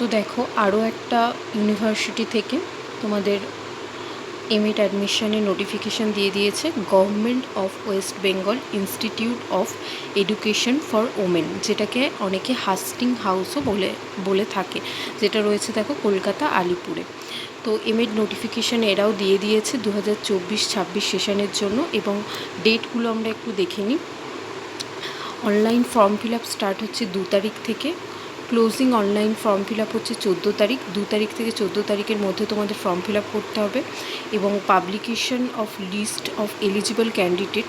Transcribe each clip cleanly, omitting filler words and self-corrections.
তো দেখো আরও একটা ইউনিভার্সিটি থেকে তোমাদের এমএড অ্যাডমিশনের নোটিফিকেশান দিয়ে দিয়েছে, government of West Bengal institute of education for women, যেটাকে অনেকে হাস্টিং হাউসও বলে থাকে, যেটা রয়েছে দেখো কলকাতা আলিপুরে। তো এমএড নোটিফিকেশান এরাও দিয়ে দিয়েছে 2024-26 সেশনের জন্য, এবং ডেটগুলো আমরা একটু দেখে নিই। Online form fill up start হচ্ছে 2 তারিখ থেকে, closing online form fill up হচ্ছে 14 তারিখ। 2 তারিখ থেকে 14 তারিখের মধ্যে তোমাদের ফর্ম ফিল আপ করতে হবে, এবং publication of list of eligible candidate,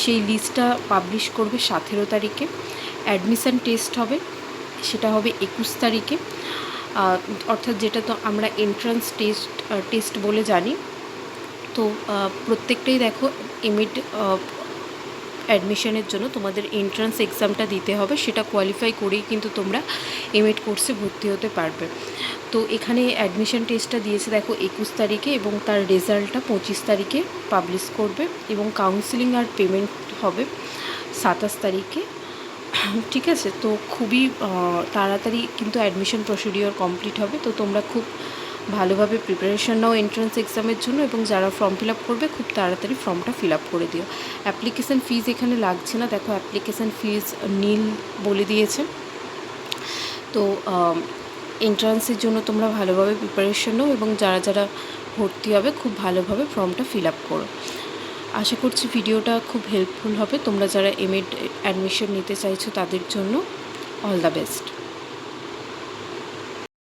সেই লিস্টটা পাবলিশ করবে 17 তারিখে। অ্যাডমিশান টেস্ট হবে, সেটা হবে 21 তারিখে, অর্থাৎ যেটা তো আমরা এন্ট্রান্স টেস্ট বলে জানি। তো প্রত্যেকটাই দেখো এমএড অ্যাডমিশনের জন্য তোমাদের এন্ট্রান্স এক্সামটা দিতে হবে, সেটা কোয়ালিফাই করেই কিন্তু তোমরা এমএড কোর্সে ভর্তি হতে পারবে। তো এখানে অ্যাডমিশন টেস্টটা দিয়েছে দেখো 21 তারিখে, এবং তার রেজাল্টটা 25 তারিখে পাবলিশ করবে, এবং কাউন্সিলিং আর পেমেন্ট হবে 27 তারিখে। ঠিক আছে, তো খুবই তাড়াতাড়ি কিন্তু অ্যাডমিশন প্রসিডিওর কমপ্লিট হবে। তো তোমরা খুব ভালোভাবে প্রিপারেশান নাও এন্ট্রান্স এক্সামের জন্য, এবং যারা ফর্ম ফিল আপ করবে খুব তাড়াতাড়ি ফর্মটা ফিল আপ করে দিও। অ্যাপ্লিকেশান ফিজ এখানে লাগছে না, দেখো অ্যাপ্লিকেশান ফিজ নীল বলে দিয়েছে। তো এন্ট্রান্সের জন্য তোমরা ভালোভাবে প্রিপারেশান নাও, এবং যারা যারা ভর্তি হবে খুব ভালোভাবে ফর্মটা ফিল আপ করো। আশা করছি ভিডিওটা খুব হেল্পফুল হবে তোমরা যারা এমএড অ্যাডমিশন নিতে চাইছো তাদের জন্য। All the best.